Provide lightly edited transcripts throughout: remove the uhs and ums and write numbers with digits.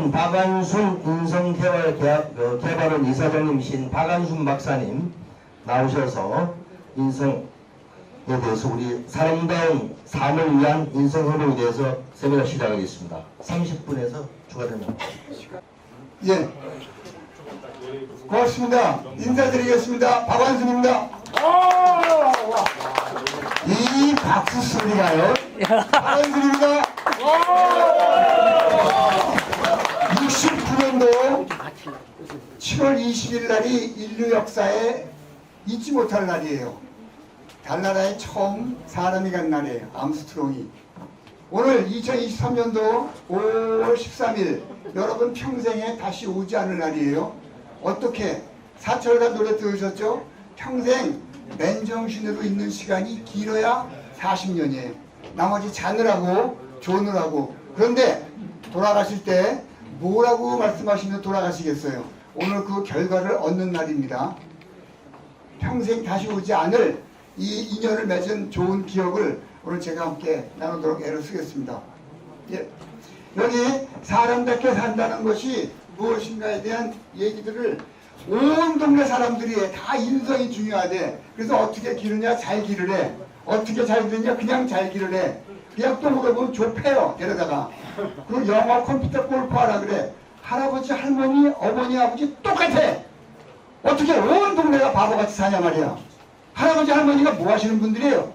오늘은 박안순 인성개발원 이사장님이신 박안순 박사님 나오셔서 인성에 대해서 우리 사람다운 삶을 위한 인성회복에 대해서 세미나 시작하겠습니다. 30분에서 추가됩니다. 예, 고맙습니다. 인사드리겠습니다. 박안순입니다. 이 박수 소리가요. 박안순입니다. 69년도 7월 20일 날이 인류 역사에 잊지 못할 날이에요. 달나라에 처음 사람이 간 날이에요. 암스트롱이. 오늘 2023년도 5월 13일 여러분 평생에 다시 오지 않을 날이에요. 어떻게? 사철가 노래 들으셨죠? 평생 맨정신으로 있는 시간이 길어야 40년이에요. 나머지 자느라고 조느라고. 그런데 돌아가실 때 뭐라고 말씀하시면 돌아가시겠어요? 오늘 그 결과를 얻는 날입니다. 평생 다시 오지 않을 이 인연을 맺은 좋은 기억을 오늘 제가 함께 나누도록 애를 쓰겠습니다. 예. 여기 사람답게 산다는 것이 무엇인가에 대한 얘기들을 온 동네 사람들이 다 인성이 중요하대. 그래서 어떻게 기르냐? 잘 기르래. 어떻게 잘 기르냐? 그냥 잘 기르래. 그냥 또 물어보면 좁혀요. 데려다가. 그리고 영어, 컴퓨터, 골프 하라 그래. 할아버지, 할머니, 어머니, 아버지 똑같아. 어떻게 온 동네가 바보같이 사냐 말이야. 할아버지, 할머니가 뭐 하시는 분들이에요?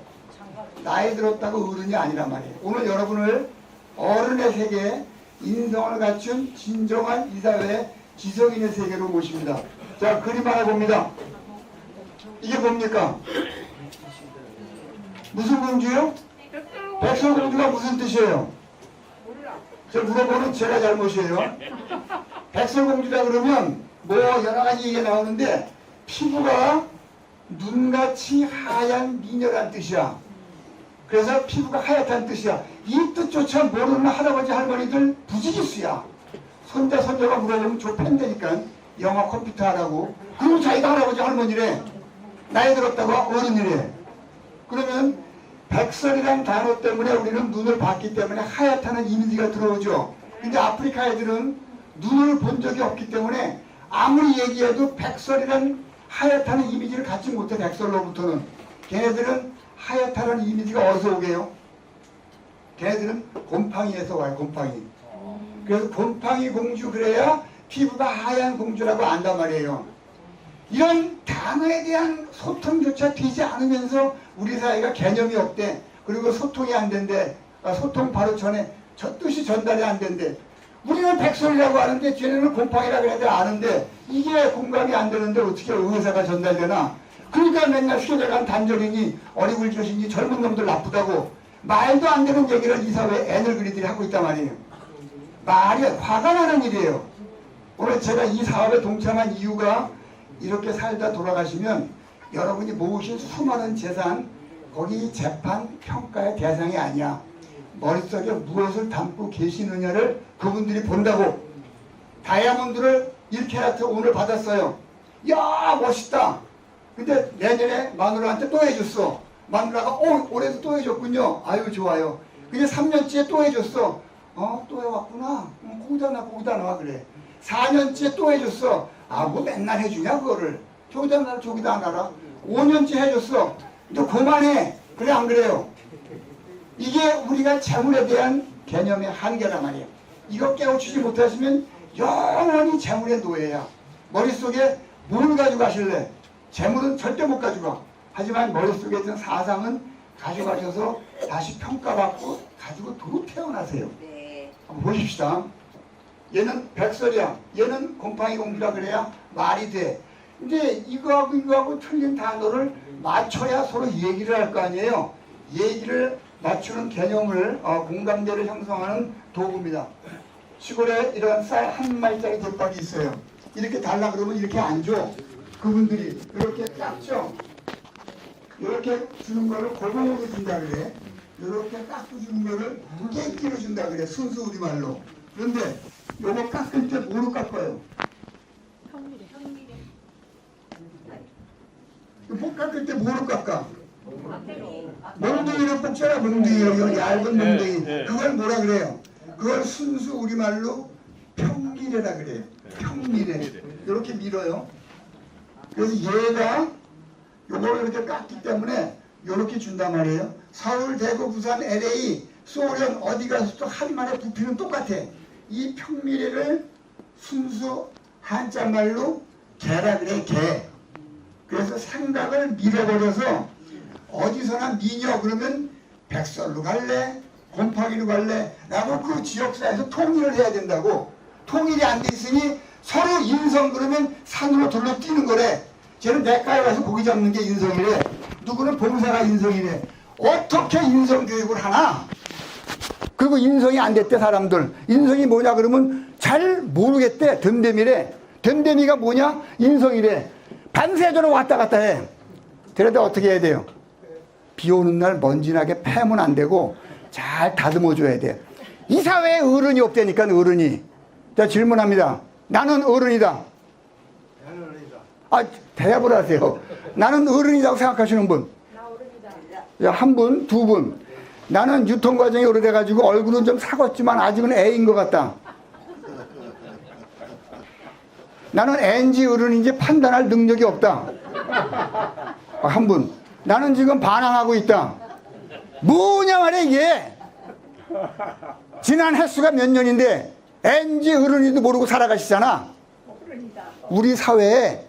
나이 들었다고 어른이 아니란 말이에요. 오늘 여러분을 어른의 세계, 인성을 갖춘 진정한 이 사회의 지성인의 세계로 모십니다. 자, 그림 하나 봅니다. 이게 뭡니까? 무슨 공주요? 백설공주가 무슨 뜻이에요? 저 물어보는 제가 잘못이에요. 백설공주라 그러면 뭐 여러 가지 얘기가 나오는데 피부가 눈같이 하얀 미녀란 뜻이야. 그래서 피부가 하얗다는 뜻이야. 이 뜻조차 모르는 할아버지 할머니들 부지기수야. 손자 손자가 물어보면 좁힌다니까. 영어 컴퓨터 하라고. 그리고 자기가 할아버지 할머니래. 나이 들었다고 어른이래. 그러면 백설이란 단어 때문에 우리는 눈을 봤기 때문에 하얗다는 이미지가 들어오죠. 근데 아프리카 애들은 눈을 본 적이 없기 때문에 아무리 얘기해도 백설이란 하얗다는 이미지를 갖지 못해. 백설로부터는. 걔네들은 하얗다는 이미지가 어디서 오게요? 걔네들은 곰팡이에서 와요. 곰팡이. 그래서 곰팡이 공주 그래야 피부가 하얀 공주라고 안단 말이에요. 이런 단어에 대한 소통조차 되지 않으면서 우리 사회가 개념이 없대. 그리고 소통이 안 된대. 소통 바로 전에 저 뜻이 전달이 안 된대. 우리는 백설이라고 하는데 쟤네는 곰팡이라고 해야 돼 아는데 이게 공감이 안 되는데 어떻게 의사가 전달되나. 그러니까 맨날 휴대간 단절이니 어리굴젓이니 젊은 놈들 나쁘다고 말도 안 되는 얘기를 이 사회에 애늙은이들이 하고 있단 말이에요. 말이 화가 나는 일이에요. 오늘 제가 이 사업에 동참한 이유가 이렇게 살다 돌아가시면 여러분이 모으신 수많은 재산 거기 재판 평가의 대상이 아니야. 머릿속에 무엇을 담고 계시느냐를 그분들이 본다고. 다이아몬드를 1캐럿 오늘 받았어요. 야 멋있다. 근데 내년에 마누라한테 또 해줬어. 마누라가 올해도 또 해줬군요. 아유 좋아요. 근데 3년째 또 해줬어. 또 해왔구나. 거기다 놔 그래. 4년째 또 해줬어. 뭐 맨날 해주냐 그거를. 저기다 놔라. 5년째 해줬어. 이제 그만해. 그래 안 그래요? 이게 우리가 재물에 대한 개념의 한계란 말이에요. 이거 깨우치지 못하시면 영원히 재물의 노예야. 머릿속에 뭘 가지고 가실래? 재물은 절대 못 가져가. 하지만 머릿속에 있는 사상은 가져가셔서 다시 평가받고 가지고 도로 태어나세요. 한번 보십시다. 얘는 백설이야. 얘는 곰팡이 공주라 그래야 말이 돼. 근데 이거하고 틀린 단어를 맞춰야 서로 얘기를 할 거 아니에요. 얘기를 맞추는 개념을 공감대를 형성하는 도구입니다. 시골에 이런 쌀 한 마리짜리 덮밥이 있어요. 이렇게 달라 그러면 이렇게 안 줘. 그분들이 이렇게 깎죠. 이렇게 주는 거를 골고루 준다 그래. 이렇게 깎고 주는 거를 깨끼로 준다 그래. 순수 우리말로. 그런데 요거 깎을 때 뭐로 깎아요? 못 깎을 때 뭐로 깎아? 몽둥이로 뽑잖아. 몽둥이로. 얇은 몽둥이. 그걸 뭐라 그래요? 그걸 순수 우리말로 평미래라 그래요. 평미래. 이렇게 밀어요. 그래서 얘가 요걸 이렇게 깎기 때문에 이렇게 준단 말이에요. 서울, 대구, 부산, LA, 소련 어디 가서도 한만에 부피는 똑같아. 이 평미래를 순수 한자말로 개라 그래, 개. 그래서 생각을 밀어버려서 어디서나 미녀 그러면 백설로 갈래, 곰팡이로 갈래 라고 그 지역사회에서 통일을 해야 된다고. 통일이 안 돼 있으니 서로 인성 그러면 산으로 돌로 뛰는 거래. 쟤는 내과에 와서 고기 잡는 게 인성이래. 누구는 봉사가 인성이래. 어떻게 인성 교육을 하나? 그리고 인성이 안 됐대 사람들. 인성이 뭐냐 그러면 잘 모르겠대. 됨됨이래. 됨됨이가 뭐냐? 인성이래. 반세조로 왔다 갔다 해. 그래도 어떻게 해야 돼요? 비 오는 날 먼지나게 패면 안 되고 잘 다듬어 줘야 돼. 이 사회에 어른이 없다니까. 어른이. 자, 질문합니다. 나는 어른이다. 아, 대답을 하세요. 나는 어른이라고 생각하시는 분? 나 어른이다. 야, 한 분, 두 분. 나는 유통과정이 오래돼가지고 얼굴은 좀 사갔지만 아직은 애인 것 같다. 나는 애인지 어른인지 판단할 능력이 없다. 한 분. 나는 지금 반항하고 있다. 뭐냐 말이야 이게. 지난 횟수가 몇 년인데 애인지 어른인지도 모르고 살아가시잖아. 우리 사회에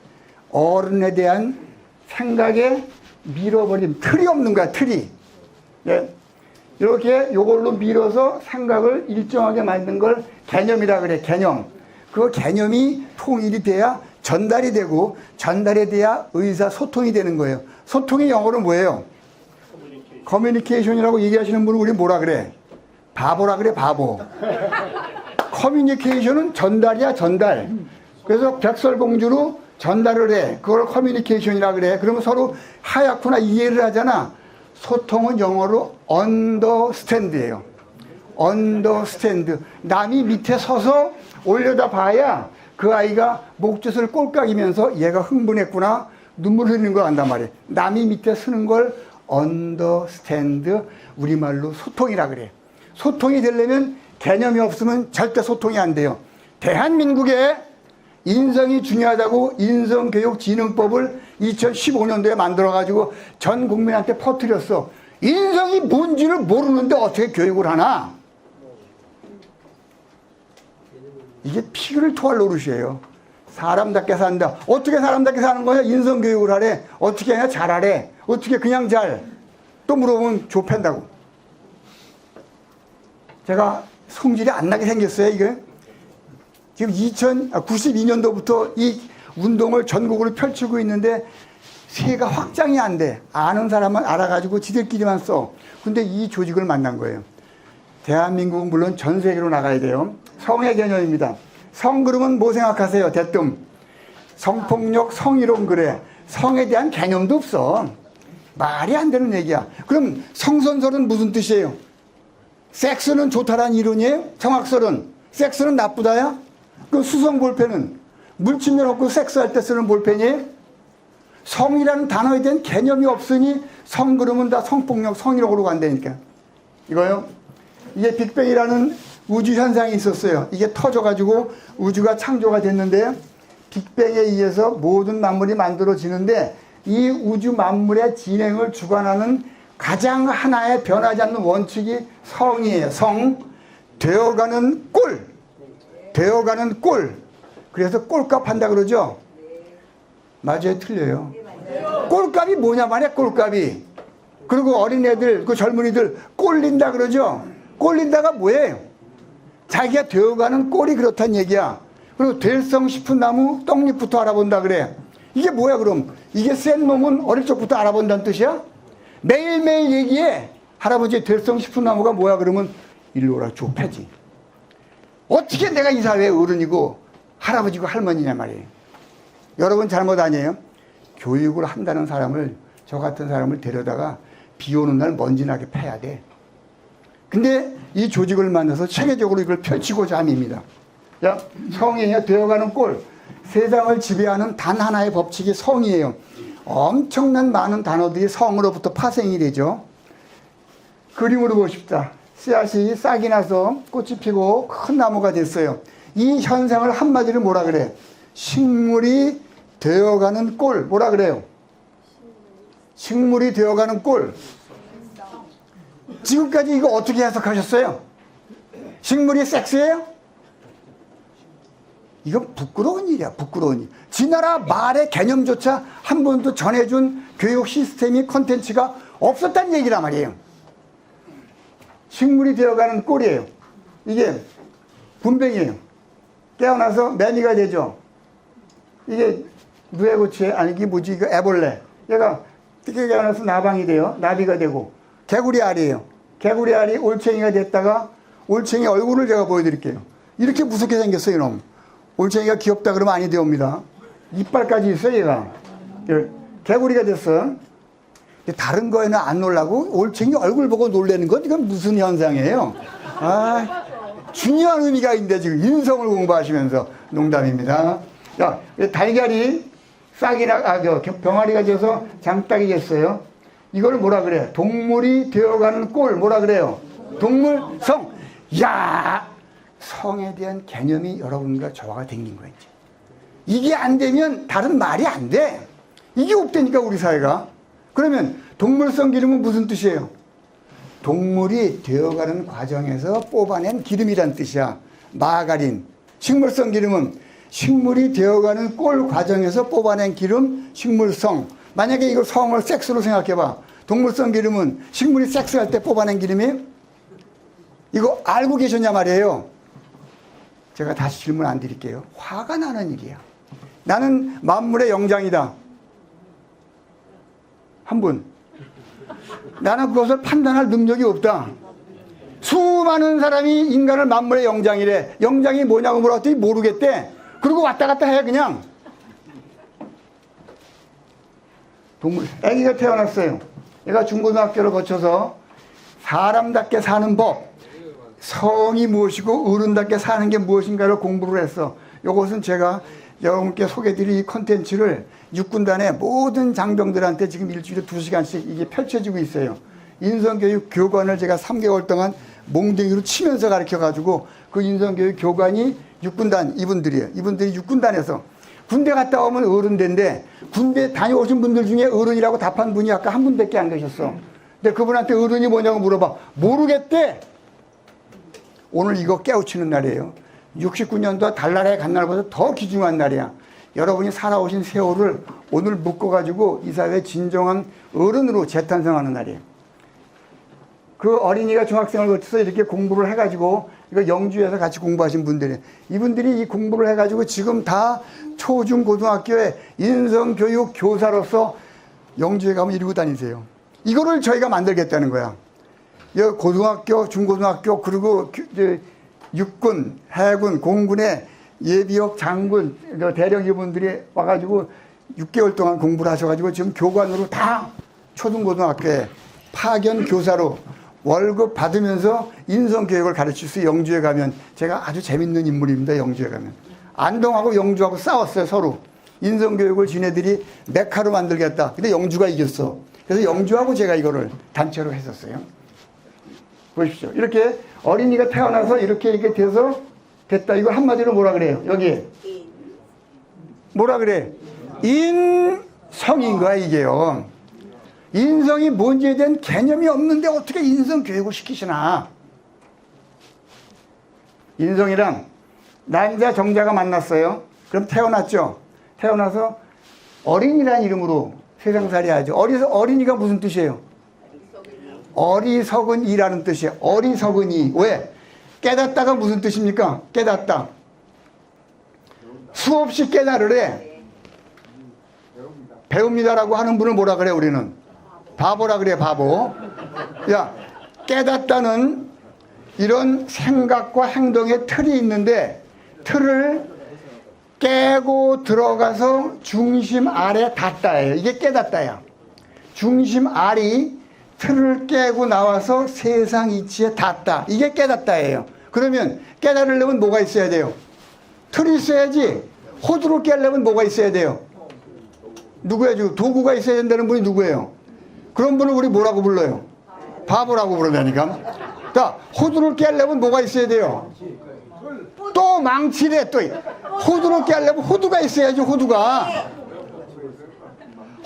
어른에 대한 생각에 밀어버린 틀이 없는 거야. 틀이. 예. 이렇게 요걸로 밀어서 생각을 일정하게 만든 걸 개념이라 그래. 개념. 그 개념이 통일이 돼야 전달이 되고 전달이 돼야 의사소통이 되는 거예요. 소통이 영어로 뭐예요? 커뮤니케이션이라고 얘기하시는 분은 우리 뭐라 그래? 바보라 그래. 바보. 커뮤니케이션은 전달이야. 전달. 그래서 백설공주로 전달을 해. 그걸 커뮤니케이션이라 그래. 그러면 서로 하얗구나 이해를 하잖아. 소통은 영어로 understand예요. understand. 남이 밑에 서서 올려다 봐야 그 아이가 목젖을 꼴깍이면서 얘가 흥분했구나 눈물 흘리는 거 안단 말이에요. 남이 밑에 서는 걸 understand, 우리말로 소통이라 그래. 소통이 되려면 개념이 없으면 절대 소통이 안 돼요. 대한민국에 인성이 중요하다고 인성교육진흥법을 2015년도에 만들어가지고 전 국민한테 퍼뜨렸어. 인성이 뭔지를 모르는데 어떻게 교육을 하나? 이게 피를 토할 노릇이에요. 사람답게 산다. 어떻게 사람답게 사는 거야? 인성교육을 하래. 어떻게 하냐? 잘하래. 어떻게 그냥 잘. 또 물어보면 좁힌다고. 제가 성질이 안 나게 생겼어요, 이게. 지금 92년도부터 이 운동을 전국으로 펼치고 있는데 세가 확장이 안 돼. 아는 사람만 알아가지고 지들끼리만 써. 근데 이 조직을 만난 거예요. 대한민국은 물론 전 세계로 나가야 돼요. 성의 개념입니다. 성 그러면 뭐 생각하세요? 대뜸. 성폭력, 성희롱 그래. 성에 대한 개념도 없어. 말이 안 되는 얘기야. 그럼 성선설은 무슨 뜻이에요? 섹스는 좋다라는 이론이에요? 성악설은? 섹스는 나쁘다야? 그 수성 볼펜은? 물침면 없고 섹스할 때 쓰는 볼펜이에요? 성이라는 단어에 대한 개념이 없으니 성 그러면 다 성폭력, 성희롱으로 간다니까. 이거요. 이게 빅뱅이라는 우주 현상이 있었어요. 이게 터져가지고 우주가 창조가 됐는데 빅뱅에 의해서 모든 만물이 만들어지는데 이 우주 만물의 진행을 주관하는 가장 하나의 변하지 않는 원칙이 성이에요. 성. 되어가는 꼴. 되어가는 꼴. 그래서 꼴값 한다 그러죠? 맞아요? 틀려요? 꼴값이 뭐냐 말이야, 꼴값이. 그리고 어린애들, 그 젊은이들 꼴린다 그러죠? 꼴린다가 뭐예요? 자기가 되어가는 꼴이 그렇다는 얘기야. 그리고 될성 싶은 나무 떡잎부터 알아본다 그래. 이게 뭐야 그럼? 이게 센 놈은 어릴 적부터 알아본다는 뜻이야? 매일매일 얘기해. 할아버지 될성 싶은 나무가 뭐야 그러면 일로 오라 좁혀지. 어떻게 내가 이 사회의 어른이고 할아버지고 할머니냐 말이에요. 여러분 잘못 아니에요? 교육을 한다는 사람을, 저 같은 사람을 데려다가 비 오는 날 먼지나게 패야 돼. 근데 이 조직을 만나서 체계적으로 이걸 펼치고자 함입니다. 자, 성이에요. 되어가는 꼴. 세상을 지배하는 단 하나의 법칙이 성이에요. 엄청난 많은 단어들이 성으로부터 파생이 되죠. 그림으로 보십시다. 씨앗이 싹이 나서 꽃이 피고 큰 나무가 됐어요. 이 현상을 한마디로 뭐라 그래? 식물이 되어가는 꼴. 뭐라 그래요? 식물이 되어가는 꼴. 지금까지 이거 어떻게 해석하셨어요? 식물이 섹스예요? 이건 부끄러운 일이야, 부끄러운 일. 지나라 말의 개념조차 한 번도 전해준 교육 시스템이 콘텐츠가 없었다는 얘기란 말이에요. 식물이 되어가는 꼴이에요. 이게 분뱅이에요. 깨어나서 매미가 되죠. 이게 누에고치, 아니 이게 뭐지, 이거 애벌레. 얘가 띠게 깨어나서 나방이 돼요. 나비가 되고. 개구리 알이에요. 개구리 알이 올챙이가 됐다가 올챙이 얼굴을 제가 보여드릴게요. 이렇게 무섭게 생겼어요, 이놈. 올챙이가 귀엽다 그러면 아니 되옵니다. 이빨까지 있어요, 얘가. 개구리가 됐어. 다른 거에는 안 놀라고 올챙이 얼굴 보고 놀라는 건 이건 무슨 현상이에요? 아, 중요한 의미가 있는데 지금 인성을 공부하시면서 농담입니다. 자, 달걀이 싹이나 병아리가 돼서 장딱이 됐어요. 이걸 뭐라 그래? 동물이 되어가는 꼴 뭐라 그래요? 동물성. 야, 성에 대한 개념이 여러분과 저와가 생긴 거야 이제. 이게 안 되면 다른 말이 안 돼. 이게 없다니까 우리 사회가. 그러면 동물성 기름은 무슨 뜻이에요? 동물이 되어가는 과정에서 뽑아낸 기름이란 뜻이야. 마가린. 식물성 기름은 식물이 되어가는 꼴 과정에서 뽑아낸 기름, 식물성. 만약에 이거 성을 섹스로 생각해봐. 동물성 기름은 식물이 섹스할 때 뽑아낸 기름이에요? 이거 알고 계셨냐 말이에요. 제가 다시 질문 안 드릴게요. 화가 나는 일이야. 나는 만물의 영장이다. 한 분. 나는 그것을 판단할 능력이 없다. 수많은 사람이 인간을 만물의 영장이래. 영장이 뭐냐고 물어봤더니 모르겠대. 그리고 왔다 갔다 해 그냥. 동물. 아기가 태어났어요. 얘가 중고등학교를 거쳐서 사람답게 사는 법, 성이 무엇이고 어른답게 사는 게 무엇인가를 공부를 했어. 이것은 제가 여러분께 소개드릴 이 콘텐츠를 육군단의 모든 장병들한테 지금 일주일에 2시간씩 이게 펼쳐지고 있어요. 인성교육 교관을 제가 3개월 동안 몽둥이로 치면서 가르쳐가지고 그 인성교육 교관이 육군단 이분들이에요. 이분들이 육군단에서 군대 갔다 오면 어른인데 군대 다녀오신 분들 중에 어른이라고 답한 분이 아까 한 분밖에 안 계셨어. 근데 그분한테 어른이 뭐냐고 물어봐. 모르겠대. 오늘 이거 깨우치는 날이에요. 69년도 달나라에 간 날보다 더 귀중한 날이야. 여러분이 살아오신 세월을 오늘 묶어가지고 이 사회의 진정한 어른으로 재탄생하는 날이에요. 그 어린이가 중학생을 거쳐서 이렇게 공부를 해가지고 이거 영주에서 같이 공부하신 분들이 이분들이 이 공부를 해가지고 지금 다 초중 고등학교에 인성교육 교사로서 영주에 가면 이러고 다니세요. 이거를 저희가 만들겠다는 거야. 고등학교, 중고등학교 그리고 육군, 해군, 공군의 예비역, 장군, 대령 이분들이 와가지고 6개월 동안 공부를 하셔가지고 지금 교관으로 다 초등고등학교에 파견 교사로 월급 받으면서 인성교육을 가르칠 수 영주에 가면 제가 아주 재밌는 인물입니다. 영주에 가면. 안동하고 영주하고 싸웠어요. 서로. 인성교육을 지네들이 메카로 만들겠다. 근데 영주가 이겼어. 그래서 영주하고 제가 이거를 단체로 했었어요. 보십시오. 이렇게 어린이가 태어나서 이렇게 돼서 됐다. 이걸 한마디로 뭐라 그래요? 여기 뭐라 그래? 인성인 거야 이게요. 인성이 뭔지에 대한 개념이 없는데 어떻게 인성 교육을 시키시나? 인성이랑 남자 정자가 만났어요. 그럼 태어났죠. 태어나서 어린이라는 이름으로 세상살이 하죠. 어린이가 무슨 뜻이에요? 어리석은 이라는 뜻이에요. 어리석은 이. 왜? 깨닫다가 무슨 뜻입니까? 깨닫다. 수없이 깨달으래. 배웁니다라고 하는 분을 뭐라 그래 우리는? 바보라 그래 바보. 야, 깨닫다는 이런 생각과 행동의 틀이 있는데 틀을 깨고 들어가서 중심 아래 닿다예요. 이게 깨닫다야. 중심 알이 틀을 깨고 나와서 세상 이치에 닿다. 이게 깨닫다예요. 그러면 깨달으려면 뭐가 있어야 돼요? 틀이 있어야지. 호두를 깨려면 뭐가 있어야 돼요? 누구예요? 도구가 있어야 된다는 분이 누구예요? 그런 분을 우리 뭐라고 불러요? 바보라고 부른다니까. 자, 호두를 깨려면 뭐가 있어야 돼요? 또 망치래. 또 호두를 깨려면 호두가 있어야지. 호두가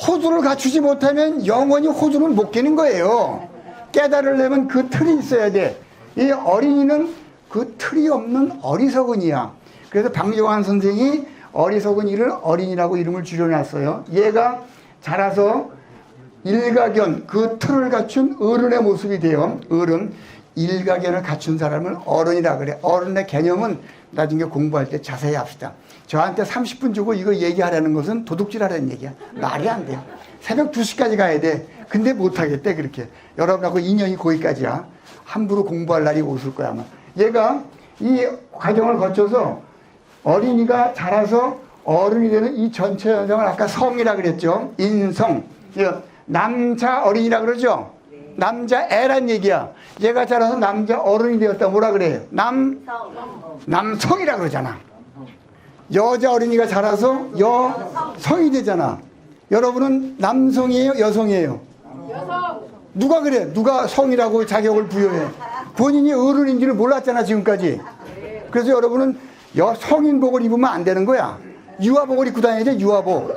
호두를 갖추지 못하면 영원히 호두는 못 깨는 거예요. 깨달으려면 그 틀이 있어야 돼. 이 어린이는 그 틀이 없는 어리석은이야. 그래서 방종환 선생이 어리석은이를 어린이라고 이름을 줄여놨어요. 얘가 자라서 일가견, 그 틀을 갖춘 어른의 모습이 돼요. 어른, 일가견을 갖춘 사람을 어른이라 그래. 어른의 개념은 나중에 공부할 때 자세히 합시다. 저한테 30분 주고 이거 얘기하라는 것은 도둑질하라는 얘기야. 말이 안 돼요. 새벽 2시까지 가야 돼. 근데 못하겠대 그렇게. 여러분하고 인연이 거기까지야. 함부로 공부할 날이 오실 거야 아마. 얘가 이 과정을 거쳐서 어린이가 자라서 어른이 되는 이 전체 현상을 아까 성이라 그랬죠. 인성. 남자 어린이라 그러죠. 남자애란 얘기야. 얘가 자라서 남자 어른이 되었다. 뭐라 그래요? 남성이라 그러잖아. 여자 어린이가 자라서 여성이 되잖아. 여러분은 남성이에요? 여성이에요? 여성. 누가 그래? 누가 성이라고 자격을 부여해? 본인이 어른인지를 몰랐잖아 지금까지. 그래서 여러분은 성인복을 입으면 안 되는 거야. 유아복을 입고 다녀야지. 유아복.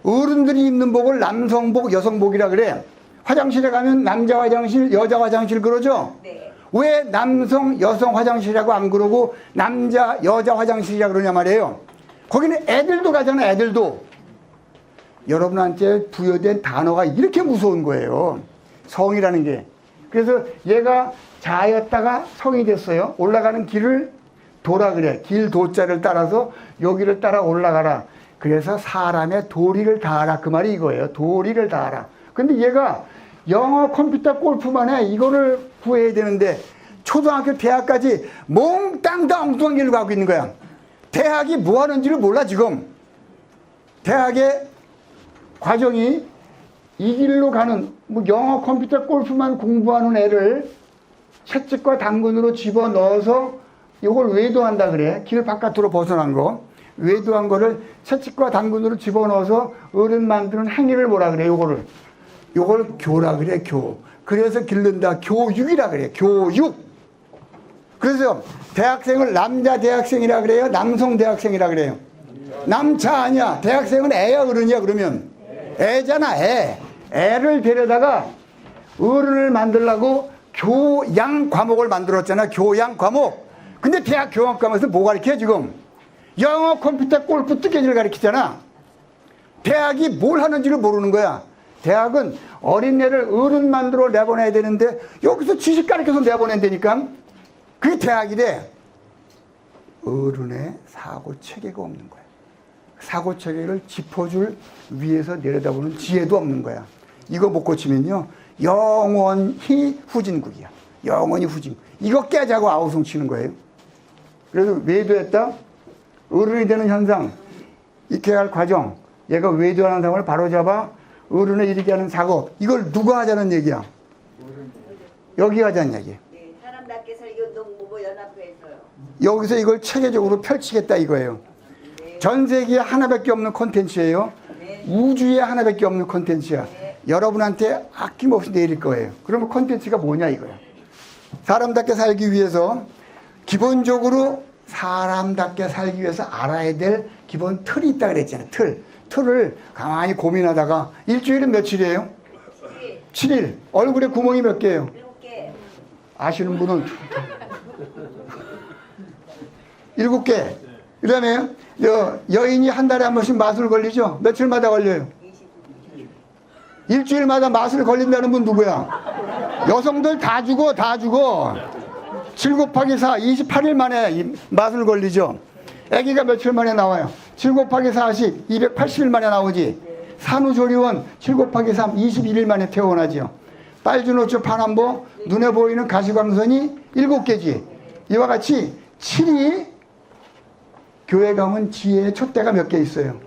어른들이 입는 복을 남성복, 여성복이라 그래. 화장실에 가면 남자 화장실, 여자 화장실 그러죠? 네. 왜 남성, 여성 화장실이라고 안 그러고 남자, 여자 화장실이라고 그러냐 말이에요. 거기는 애들도 가잖아. 애들도. 여러분한테 부여된 단어가 이렇게 무서운 거예요. 성이라는 게. 그래서 얘가 자였다가 성이 됐어요. 올라가는 길을 도라 그래. 길 도자를 따라서 여기를 따라 올라가라. 그래서 사람의 도리를 다하라. 그 말이 이거예요. 도리를 다하라. 근데 얘가 영어, 컴퓨터, 골프만 해. 이거를 구해야 되는데 초등학교, 대학까지 몽땅 다 엉뚱한 길로 가고 있는 거야. 대학이 뭐 하는지를 몰라 지금. 대학의 과정이 이 길로 가는 뭐 영어, 컴퓨터, 골프만 공부하는 애를 채찍과 당근으로 집어넣어서 이걸 외도한다 그래. 길 바깥으로 벗어난 거. 외도한 거를 채찍과 당근으로 집어넣어서 어른 만드는 행위를 뭐라 그래. 요걸 교라 그래. 교. 그래서 기른다. 교육이라 그래. 교육. 그래서 대학생을 남자 대학생이라 그래요? 남성 대학생이라 그래요? 남자 아니야. 대학생은 애야 어른이야 그러면? 애잖아. 애를 데려다가 어른을 만들려고 교양 과목을 만들었잖아. 교양 과목. 근데 대학 교양 과목에서 뭐 가르쳐 지금? 영어, 컴퓨터, 골프, 뜨개질 가르치잖아. 대학이 뭘 하는지를 모르는 거야. 대학은 어린애를 어른 만들어 내보내야 되는데 여기서 지식 가르쳐서 내보낸다니까. 그게 대학이래. 어른의 사고체계가 없는 거야. 사고체계를 짚어줄 위에서 내려다보는 지혜도 없는 거야. 이거 못 고치면요 영원히 후진국이야. 영원히 후진국. 이거 깨자고 아우성 치는 거예요. 그래서 외도했다. 어른이 되는 현상, 익혀야 할 과정, 얘가 외도하는 상황을 바로잡아 어른에 이르게 하는 작업. 이걸 누가 하자는 얘기야? 여기 하자는 얘기. 네, 사람답게 살기 운동보고 연합회에서요. 여기서 이걸 체계적으로 펼치겠다 이거예요. 네. 전 세계에 하나밖에 없는 콘텐츠예요. 네. 우주에 하나밖에 없는 콘텐츠야. 네. 여러분한테 아낌없이 내릴 거예요. 그러면 콘텐츠가 뭐냐 이거야. 사람답게 살기 위해서 기본적으로 사람답게 살기 위해서 알아야 될 기본 틀이 있다 그랬잖아요. 틀을 가만히 고민하다가 일주일은 며칠이에요? 7일. 얼굴에 구멍이 몇 개예요? 7개. 아시는 분은 7개. 그 다음에 여인이 한 달에 한 번씩 마술 걸리죠? 며칠마다 걸려요? 일주일마다 마술 걸린다는 분 누구야? 여성들 다 죽어. 7 곱하기 4, 28일 만에 마술 걸리죠. 아기가 며칠 만에 나와요. 7 곱하기 40, 280일 만에 나오지. 산후조리원 7 곱하기 3, 21일 만에 퇴원하죠. 빨주노초 파남보, 눈에 보이는 가시광선이 7개지. 이와 같이 7이 교회 가면 지혜의 촛대가 몇 개 있어요?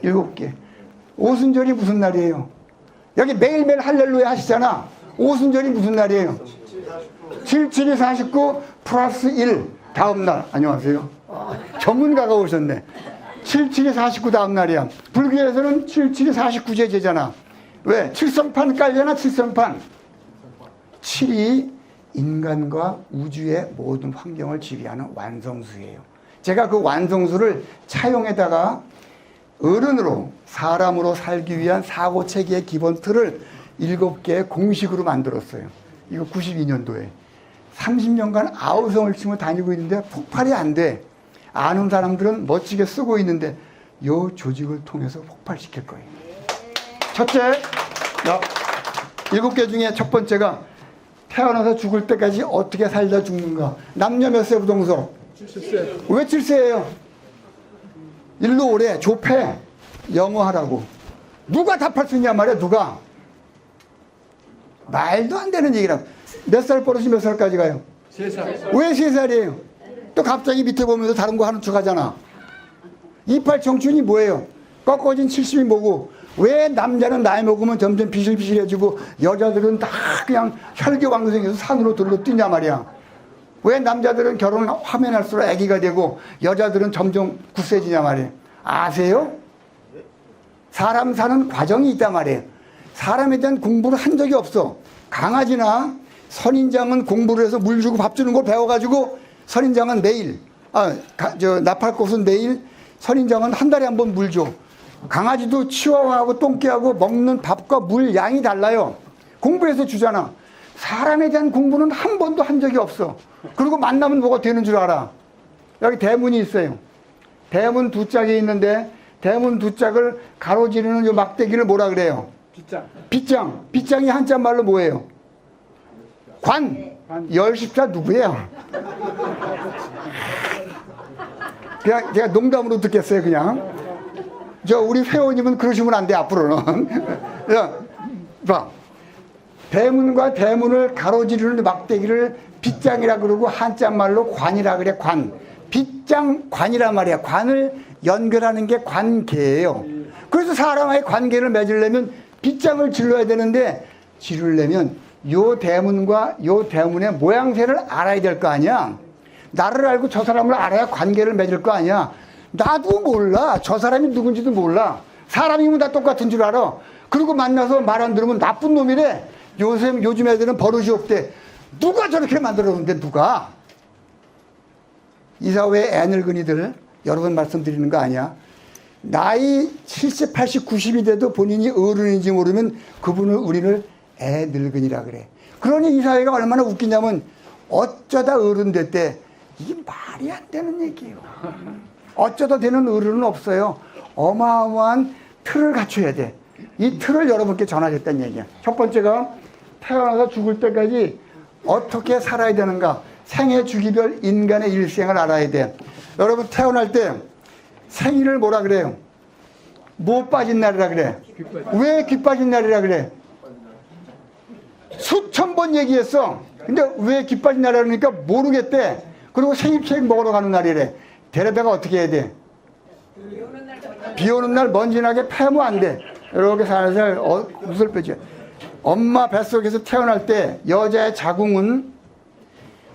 7개. 오순절이 무슨 날이에요? 여기 매일매일 할렐루야 하시잖아. 오순절이 무슨 날이에요? 77이 49 플러스 1 다음날. 안녕하세요. 전문가가 오셨네. 77이 49 다음날이야. 불교에서는 77이 49제 제잖아. 왜? 칠성판 깔잖아. 칠성판. 7이 인간과 우주의 모든 환경을 지배하는 완성수예요. 제가 그 완성수를 차용에다가 어른으로 사람으로 살기 위한 사고체계의 기본 틀을 7개의 공식으로 만들었어요. 이거 92년도에 30년간 아우성을 치며 다니고 있는데 폭발이 안 돼. 아는 사람들은 멋지게 쓰고 있는데 요 조직을 통해서 폭발시킬 거예요. 첫째, 7개 중에 첫 번째가 태어나서 죽을 때까지 어떻게 살다 죽는가. 남녀 몇 세 부동석? 7세. 왜 7세예요? 일로 오래 좁해. 영어 하라고. 누가 답할 수 있냐 말이야. 누가. 말도 안 되는 얘기라고. 몇 살 버릇이 몇 살까지 가요? 3살. 왜 3살이에요? 또 갑자기 밑에 보면서 다른 거 하는 척 하잖아. 이빨 청춘이 뭐예요? 꺾어진 70이 뭐고, 왜 남자는 나이 먹으면 점점 비실비실해지고 여자들은 다 그냥 혈기왕성해서 산으로 들러 뛰냐 말이야. 왜 남자들은 결혼하면 할수록 아기가 되고 여자들은 점점 굳세지냐 말이에요. 아세요? 사람 사는 과정이 있단 말이에요. 사람에 대한 공부를 한 적이 없어. 강아지나 선인장은 공부를 해서 물 주고 밥 주는 걸 배워가지고 선인장은 매일, 나팔꽃은 매일, 선인장은 한 달에 한 번 물 줘. 강아지도 치와와하고 똥개하고 먹는 밥과 물 양이 달라요. 공부해서 주잖아. 사람에 대한 공부는 한 번도 한 적이 없어. 그리고 만나면 뭐가 되는 줄 알아. 여기 대문이 있어요. 대문 두 짝이 있는데 대문 두 짝을 가로지르는 요 막대기를 뭐라 그래요? 빗장. 빗장. 빗장이 한자 말로 뭐예요? 관. 열십자 누구예요? 그냥 제가 농담으로 듣겠어요, 그냥. 우리 회원님은 그러시면 안 돼, 앞으로는. 봐. 대문과 대문을 가로지르는 막대기를 빗장이라 그러고 한자 말로 관이라 그래, 관. 빗장, 관이란 말이야. 관을 연결하는 게 관계예요. 그래서 사람과의 관계를 맺으려면 빗장을 질러야 되는데, 지르려면 요 대문과 요 대문의 모양새를 알아야 될 거 아니야. 나를 알고 저 사람을 알아야 관계를 맺을 거 아니야. 나도 몰라. 저 사람이 누군지도 몰라. 사람이면 다 똑같은 줄 알아. 그리고 만나서 말 안 들으면 나쁜 놈이래. 요즘 애들은 버릇이 없대. 누가 저렇게 만들었는데 누가? 이 사회의 애늙은이들 여러 번 말씀드리는 거 아니야. 나이 70, 80, 90이 돼도 본인이 어른인지 모르면 그분을 우리를 애늙은이라 그래. 그러니 이 사회가 얼마나 웃기냐면 어쩌다 어른 됐대. 이게 말이 안 되는 얘기예요. 어쩌다 되는 어른은 없어요. 어마어마한 틀을 갖춰야 돼. 이 틀을 여러분께 전하겠다는 얘기야. 첫 번째가 태어나서 죽을 때까지 어떻게 살아야 되는가. 생애 주기별 인간의 일생을 알아야 돼. 여러분 태어날 때 생일을 뭐라 그래요? 뭐 빠진 날이라 그래? 왜 귀 빠진 날이라 그래? 수천 번 얘기했어. 근데 왜 귀 빠진 날이라 그러니까 모르겠대. 그리고 생일 케이크 먹으러 가는 날이래. 데려다가 어떻게 해야 돼? 비 오는 날 먼지나게 패면 안 돼. 이렇게 살살 웃을 빼죠. 엄마 뱃속에서 태어날 때 여자의 자궁은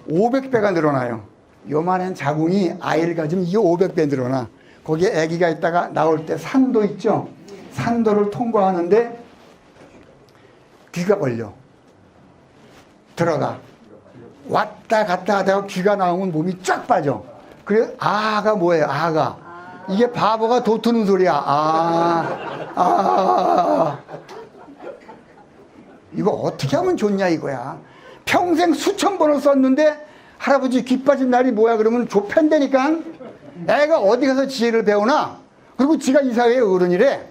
500배가 늘어나요. 요만한 자궁이 아이를 가지면 이게 500배 늘어나. 거기에 아기가 있다가 나올 때 산도 있죠. 산도를 통과하는데 귀가 걸려. 들어가. 왔다 갔다 하다가 귀가 나오면 몸이 쫙 빠져. 그래 아가 뭐예요? 아가. 이게 바보가 도트는 소리야. 이거 어떻게 하면 좋냐 이거야. 평생 수천 번을 썼는데 할아버지 귀 빠진 날이 뭐야 그러면 좁힌다니까. 애가 어디 가서 지혜를 배우나. 그리고 지가 이 사회의 어른이래.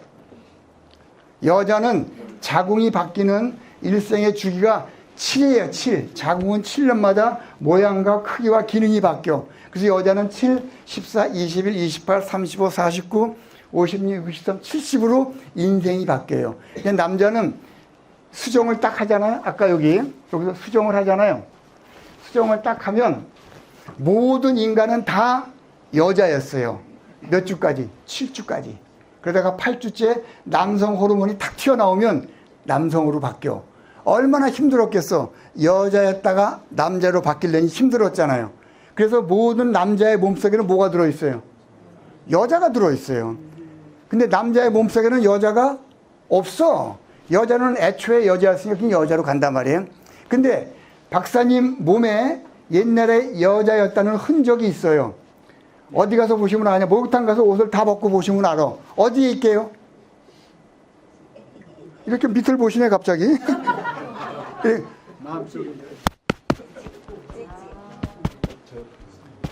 여자는 자궁이 바뀌는 일생의 주기가 7이에요. 7. 자궁은 7년마다 모양과 크기와 기능이 바뀌어. 그래서 여자는 7, 14, 21, 28, 35, 49, 56, 63, 70으로 인생이 바뀌어요. 근데 남자는 수정을 딱 하잖아요. 아까 여기서 수정을 하잖아요. 수정을 딱 하면 모든 인간은 다 여자였어요. 몇 주까지? 7주까지. 그러다가 8주째 남성 호르몬이 탁 튀어나오면 남성으로 바뀌어. 얼마나 힘들었겠어. 여자였다가 남자로 바뀌려니 힘들었잖아요. 그래서 모든 남자의 몸속에는 뭐가 들어있어요? 여자가 들어있어요. 근데 남자의 몸속에는 여자가 없어. 여자는 애초에 여자였으니까 여자로 간단 말이에요. 근데 박사님 몸에 옛날에 여자였다는 흔적이 있어요. 어디 가서 보시면 아냐. 목욕탕 가서 옷을 다 벗고 보시면 알아. 어디에 있게요? 이렇게 밑을 보시네 갑자기.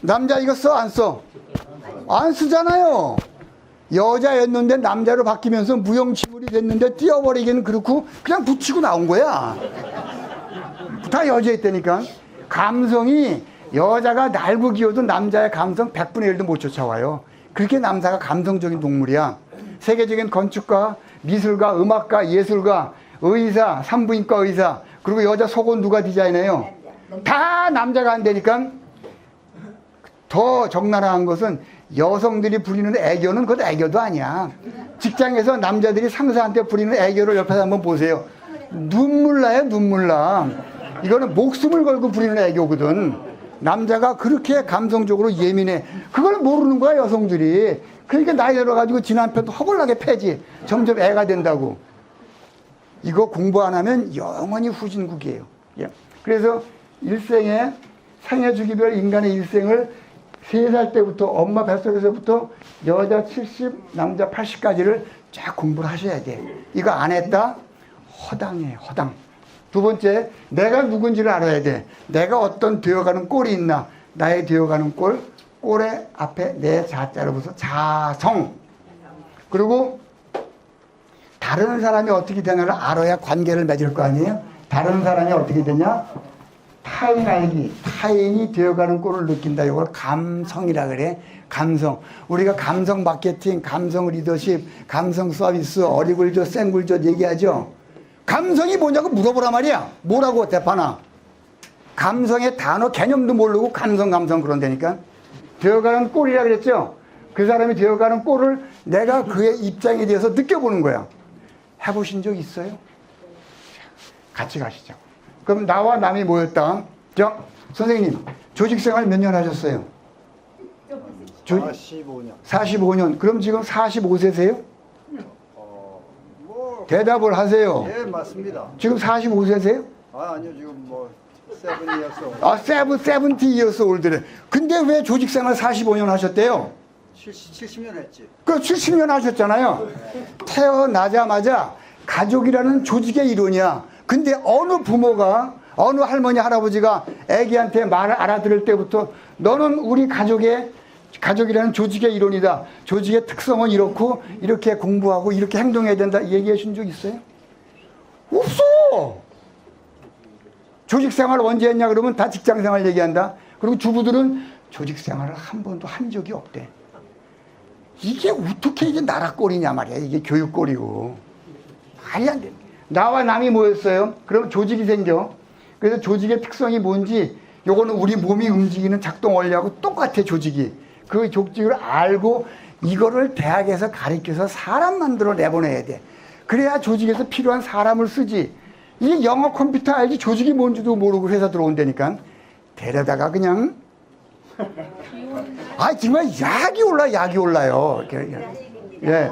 남자 이거 써? 안 써? 안 쓰잖아요. 여자였는데 남자로 바뀌면서 무용지물이 됐는데 띄어버리기는 그렇고 그냥 붙이고 나온 거야. 다 여자였다니까. 감성이 여자가 날고 기어도 남자의 감성 100분의 1도 못 쫓아와요. 그렇게 남자가 감성적인 동물이야. 세계적인 건축가, 미술가, 음악가, 예술가, 의사, 산부인과 의사, 그리고 여자 속옷 누가 디자인해요? 다 남자가 안 되니까. 더 적나라한 것은 여성들이 부리는 애교는 그것 애교도 아니야. 직장에서 남자들이 상사한테 부리는 애교를 옆에서 한번 보세요. 눈물 나요, 눈물 나. 이거는 목숨을 걸고 부리는 애교거든. 남자가 그렇게 감성적으로 예민해. 그걸 모르는 거야, 여성들이. 그러니까 나이 들어가지고 지 남편도 허벌나게 패지. 점점 애가 된다고. 이거 공부 안 하면 영원히 후진국이에요. 예. 그래서 일생에 생애주기별 인간의 일생을 3살 때부터 엄마 뱃속에서부터 여자 70, 남자 80까지를 쫙 공부를 하셔야 돼. 이거 안 했다? 허당해, 허당. 두 번째, 내가 누군지를 알아야 돼. 내가 어떤 되어가는 꼴이 있나. 나의 되어가는 꼴, 꼴의 앞에 내 자자를 붙여서 자성. 그리고 다른 사람이 어떻게 되냐를 알아야 관계를 맺을 거 아니에요? 다른 사람이 어떻게 되냐? 타인 알기, 타인이 되어가는 꼴을 느낀다. 이걸 감성이라 그래. 감성. 우리가 감성 마케팅, 감성 리더십, 감성 서비스, 어리굴젓, 생굴젓 얘기하죠. 감성이 뭐냐고 물어보란 말이야. 뭐라고 대파나. 감성의 단어 개념도 모르고 감성 그런다니까. 되어가는 꼴이라 그랬죠. 그 사람이 되어가는 꼴을 내가 그의 입장에 대해서 느껴보는 거야. 해보신 적 있어요? 같이 가시죠. 그럼 나와 남이 모였다. 선생님, 조직생활 몇 년 하셨어요? 45년. 45년. 그럼 지금 45세세요? 대답을 하세요. 예, 맞습니다. 지금 45세세요? 아니요, 지금 뭐, 7이어서. 아, 70 years ol드래. 근데 왜 조직생활 45년 하셨대요? 70년 했지. 그 70년 하셨잖아요. 태어나자마자 가족이라는 조직의 이론이야. 근데 어느 부모가, 어느 할머니, 할아버지가 애기한테 말을 알아들을 때부터 너는 우리 가족이라는 조직의 이론이다. 조직의 특성은 이렇고, 이렇게 공부하고, 이렇게 행동해야 된다. 얘기해 준 적 있어요? 없어! 조직생활 언제 했냐 그러면 다 직장생활 얘기한다. 그리고 주부들은 조직생활을 한 번도 한 적이 없대. 이게 어떻게 이게 나라 꼴이냐 말이야. 이게 교육 꼴이고. 말이 안 돼. 나와 남이 모였어요. 그럼 조직이 생겨. 그래서 조직의 특성이 뭔지 요거는 우리 몸이 움직이는 작동 원리하고 똑같아 조직이. 그 조직을 알고 이거를 대학에서 가르쳐서 사람 만들어 내보내야 돼. 그래야 조직에서 필요한 사람을 쓰지. 이게 영어 컴퓨터 알지 조직이 뭔지도 모르고 회사 들어온다니까. 데려다가 그냥 정말 약이 올라요. 예.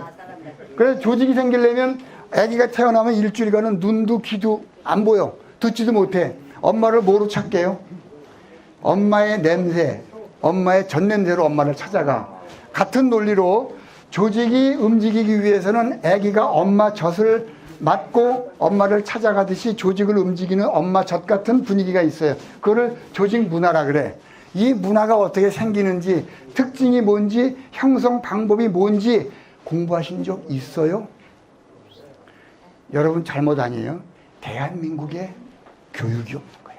그래서 조직이 생기려면 아기가 태어나면 일주일간은 눈도 귀도 안 보여. 듣지도 못해. 엄마를 뭐로 찾게요? 엄마의 냄새, 엄마의 젖냄새로 엄마를 찾아가. 같은 논리로 조직이 움직이기 위해서는 아기가 엄마 젖을 맡고 엄마를 찾아가듯이 조직을 움직이는 엄마 젖 같은 분위기가 있어요. 그거를 조직 문화라 그래. 이 문화가 어떻게 생기는지, 특징이 뭔지, 형성 방법이 뭔지 공부하신 적 있어요? 여러분 잘못 아니에요? 대한민국에 교육이 없는 거야.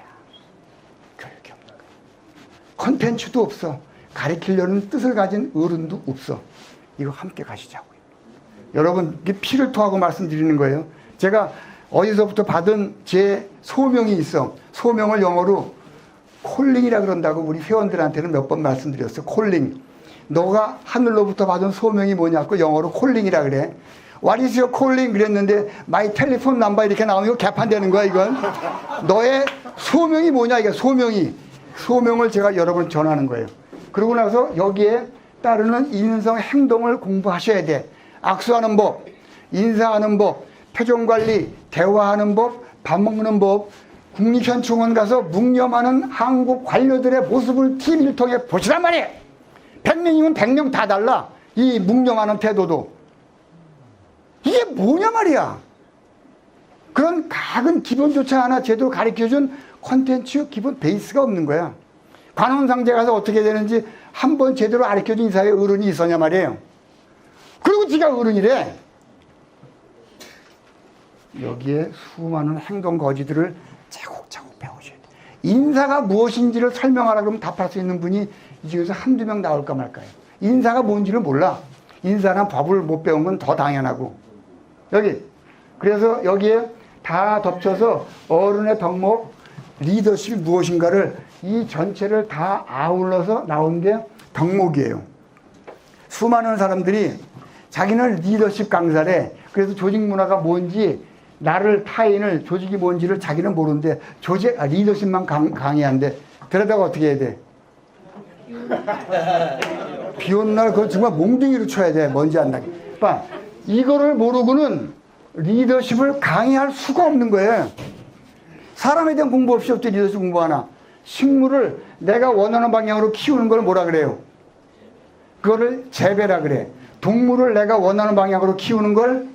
교육이 없는 거야. 콘텐츠도 없어. 가르치려는 뜻을 가진 어른도 없어. 이거 함께 가시자고요. 여러분, 이게 피를 토하고 말씀드리는 거예요. 제가 어디서부터 받은 제 소명이 있어. 소명을 영어로 콜링이라 그런다고 우리 회원들한테는 몇 번 말씀드렸어. 콜링. 너가 하늘로부터 받은 소명이 뭐냐고 영어로 콜링이라 그래. What is your calling? 그랬는데 my telephone number 이렇게 나오면 개판되는 거야 이건. 너의 소명이 뭐냐 이게 소명을 제가 여러분 전하는 거예요. 그러고 나서 여기에 따르는 인성 행동을 공부하셔야 돼. 악수하는 법, 인사하는 법, 표정관리, 대화하는 법, 밥 먹는 법, 국립현충원 가서 묵념하는 한국 관료들의 모습을 TV를 통해 보시란 말이에요. 100명이면 100명 다 달라. 이 묵념하는 태도도. 이게 뭐냐 말이야. 그런 작은 기본조차 하나 제대로 가르쳐준 콘텐츠 기본 베이스가 없는 거야. 관원상제 가서 어떻게 되는지 한 번 제대로 가르쳐준 이 사회에 어른이 있었냐 말이에요. 그리고 지가 어른이래. 여기에 수많은 행동 거지들을 차곡차곡 배우셔야 돼. 인사가 무엇인지를 설명하라 그러면 답할 수 있는 분이 이 중에서 한두 명 나올까 말까요. 인사가 뭔지를 몰라. 인사나 법을 못 배운 건 더 당연하고. 여기. 그래서 여기에 다 덮쳐서 어른의 덕목, 리더십이 무엇인가를 이 전체를 다 아울러서 나온 게 덕목이에요. 수많은 사람들이 자기는 리더십 강사래. 그래서 조직 문화가 뭔지, 나를, 타인을, 조직이 뭔지를 자기는 모르는데 리더십만 강의한대. 그러다가 어떻게 해야 돼? 비 오는 날 그건 정말 몽둥이로 쳐야 돼. 먼지 안 나게. 그러니까 이거를 모르고는 리더십을 강의할 수가 없는 거예요. 사람에 대한 공부 없이 어떻게 리더십 공부하나? 식물을 내가 원하는 방향으로 키우는 걸 뭐라 그래요? 그거를 재배라 그래. 동물을 내가 원하는 방향으로 키우는 걸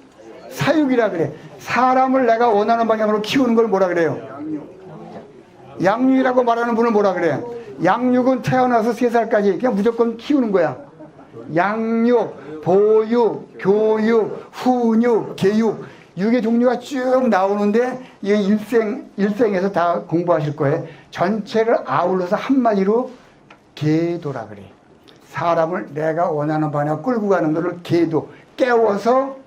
사육이라 그래. 사람을 내가 원하는 방향으로 키우는 걸 뭐라 그래요? 양육이라고 말하는 분은 뭐라 그래? 양육은 태어나서 3살까지 그냥 무조건 키우는 거야. 양육, 보육, 교육, 훈육, 개육, 육의 종류가 쭉 나오는데 이게 일생에서 다 공부하실 거예요. 전체를 아울러서 한마디로 계도라 그래. 사람을 내가 원하는 방향 끌고 가는 것을 계도, 깨워서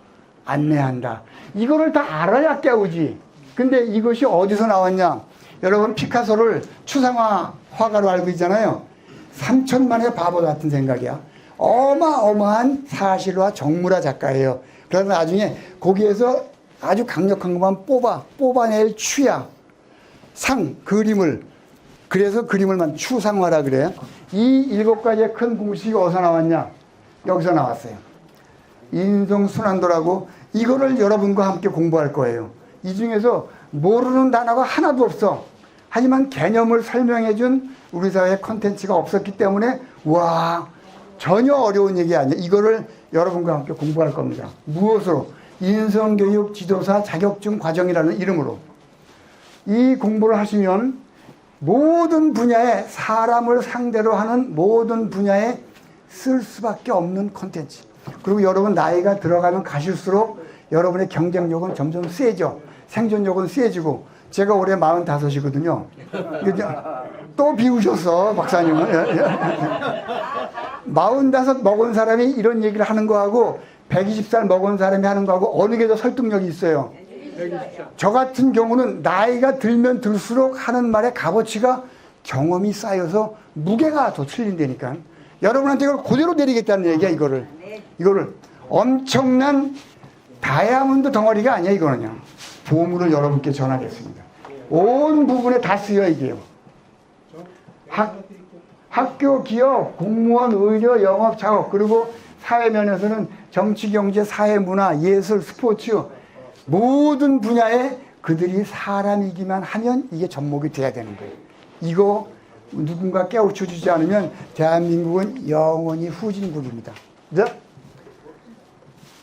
안내한다. 이거를 다 알아야 깨우지. 근데 이것이 어디서 나왔냐? 여러분 피카소를 추상화 화가로 알고 있잖아요. 3천만의 바보 같은 생각이야. 어마어마한 사실화 정물화 작가예요. 그래서 나중에 거기에서 아주 강력한 것만 뽑아낼 추야 그림을, 그래서 그림을 추상화라 그래. 이 7가지의 큰 공식이 어디서 나왔냐? 여기서 나왔어요. 인성순환도라고. 이거를 여러분과 함께 공부할 거예요. 이 중에서 모르는 단어가 하나도 없어. 하지만 개념을 설명해준 우리 사회의 콘텐츠가 없었기 때문에 와, 전혀 어려운 얘기 아니에요. 이거를 여러분과 함께 공부할 겁니다. 무엇으로? 인성교육 지도사 자격증 과정이라는 이름으로. 이 공부를 하시면 모든 분야에, 사람을 상대로 하는 모든 분야에 쓸 수밖에 없는 콘텐츠. 그리고 여러분 나이가 들어가면 가실수록 여러분의 경쟁력은 점점 세죠. 생존력은 세지고. 제가 올해 45이거든요. 또 비우셨어, 박사님은. 45 먹은 사람이 이런 얘기를 하는 거하고 120살 먹은 사람이 하는 거하고 어느 게 더 설득력이 있어요? 저 같은 경우는 나이가 들면 들수록 하는 말의 값어치가 경험이 쌓여서 무게가 더 틀린다니까. 여러분한테 이걸 그대로 내리겠다는 얘기야, 이거를. 이거를 엄청난 다이아몬드 덩어리가 아니야, 이거는요. 보물을 여러분께 전하겠습니다. 온 부분에 다 쓰여, 이게요. 학교, 기업, 공무원, 의료, 영업, 작업, 그리고 사회면에서는 정치, 경제, 사회, 문화, 예술, 스포츠, 모든 분야에 그들이 사람이기만 하면 이게 접목이 돼야 되는 거예요. 이거 누군가 깨우쳐 주지 않으면 대한민국은 영원히 후진국입니다. 그죠?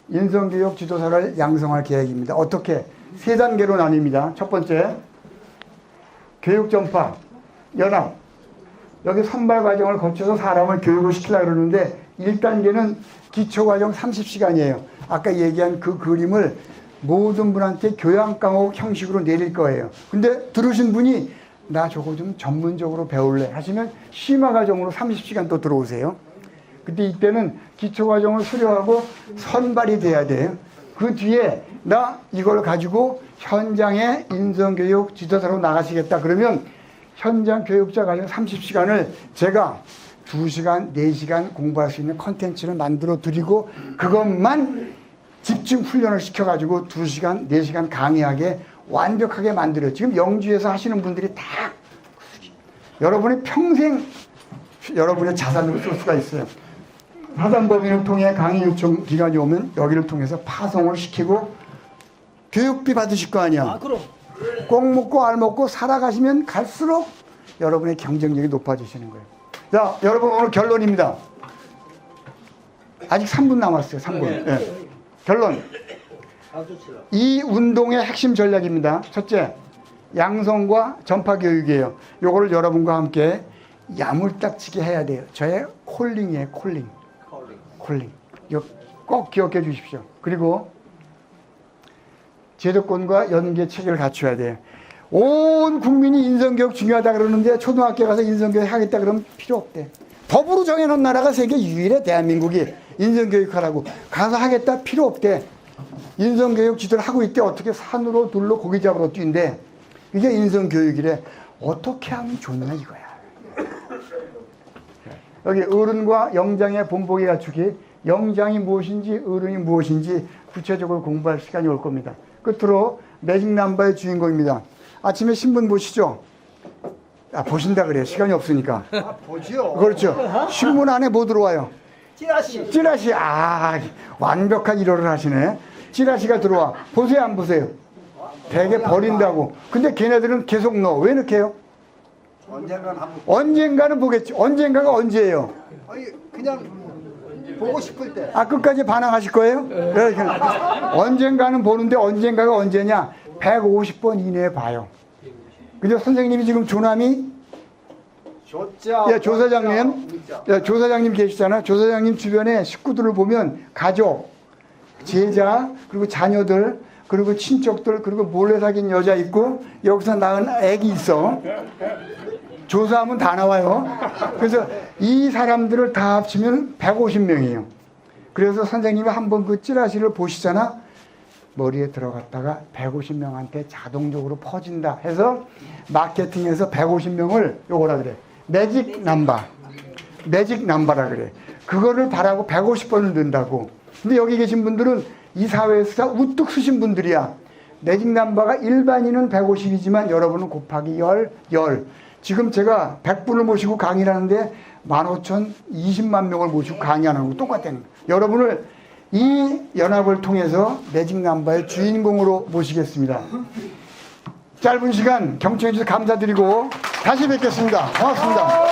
인성교육 지도사를 양성할 계획입니다. 어떻게? 3단계로 나뉩니다. 첫 번째, 교육전파, 연합. 여기 선발 과정을 거쳐서 사람을 교육을 시키려고 그러는데 1단계는 기초과정 30시간이에요. 아까 얘기한 그 그림을 모든 분한테 교양과목 형식으로 내릴 거예요. 근데 들으신 분이 나 저거 좀 전문적으로 배울래 하시면 심화과정으로 30시간 또 들어오세요. 근데 이때는 기초과정을 수료하고 선발이 돼야 돼요. 그 뒤에 나 이걸 가지고 현장에 인성교육 지도사로 나가시겠다 그러면 현장 교육자 과정 30시간을 제가 2시간, 4시간 공부할 수 있는 컨텐츠를 만들어 드리고 그것만 집중 훈련을 시켜가지고 2시간, 4시간 강의하게 완벽하게 만들어요. 지금 영주에서 하시는 분들이 다 여러분이 평생 여러분의 자산으로 쓸 수가 있어요. 사단법인을 통해 강의 요청 기간이 오면 여기를 통해서 파송을 시키고 교육비 받으실 거 아니야. 그럼. 꼭 먹고 알 먹고 살아가시면 갈수록 여러분의 경쟁력이 높아지시는 거예요. 자, 여러분 오늘 결론입니다. 아직 3분 남았어요. 3분. 예. 결론. 이 운동의 핵심 전략입니다. 첫째, 양성과 전파 교육이에요. 요거를 여러분과 함께 야물딱지게 해야 돼요. 저의 콜링이에요. 콜링. 이거 꼭 기억해 주십시오. 그리고 제도권과 연계 체계를 갖춰야 돼요. 온 국민이 인성교육 중요하다 그러는데 초등학교 가서 인성교육 하겠다 그러면 필요 없대. 법으로 정해놓은 나라가 세계 유일해. 대한민국이 인성교육하라고. 가서 하겠다 필요 없대. 인성교육 지도를 하고 있대. 어떻게 산으로 둘로 고기 잡으러 뛴대. 이게 인성교육이래. 어떻게 하면 좋나 이거야. 여기 어른과 영장의 본보기 갖추기. 영장이 무엇인지 어른이 무엇인지 구체적으로 공부할 시간이 올 겁니다. 끝으로 매직 남바의 주인공입니다. 아침에 신문 보시죠? 아, 보신다 그래. 시간이 없으니까. 아, 보지요. 그렇죠. 신문 안에 뭐 들어와요? 찌라시. 아, 완벽한 일어를 하시네. 찌라시가 들어와. 보세요, 안 보세요? 되게 버린다고. 근데 걔네들은 계속 넣어. 왜 넣게요? 언젠가는 보겠지. 언젠가가 언제예요? 아니, 그냥 보고 싶을 때. 아, 끝까지 반항하실 거예요? 네, 언젠가는 보는데 언젠가가 언제냐? 150번 이내에 봐요. 그죠? 선생님이 지금 조남이 조사장님, 조사장님 계시잖아. 조사장님 주변에 식구들을 보면 가족, 제자, 그리고 자녀들, 그리고 친척들, 그리고 몰래 사귄 여자 있고 여기서 낳은 애기 있어. 조사하면 다 나와요. 그래서 이 사람들을 다 합치면 150명이에요. 그래서 선생님이 한번 그 찌라시를 보시잖아. 머리에 들어갔다가 150명한테 자동적으로 퍼진다 해서 마케팅에서 150명을 요거라 그래. 매직 남바라 그래. 그거를 바라고 150번을 넣는다고. 근데 여기 계신 분들은 이 사회에서 우뚝 서신 분들이야. 매직 남바가 일반인은 150이지만 여러분은 곱하기 10. 지금 제가 100분을 모시고 강의를 하는데 15,020만 명을 모시고 강의하는 거 똑같다는 거예요. 여러분을 이 연합을 통해서 매직 남바의 주인공으로 모시겠습니다. 짧은 시간 경청해 주셔서 감사드리고 다시 뵙겠습니다. 고맙습니다.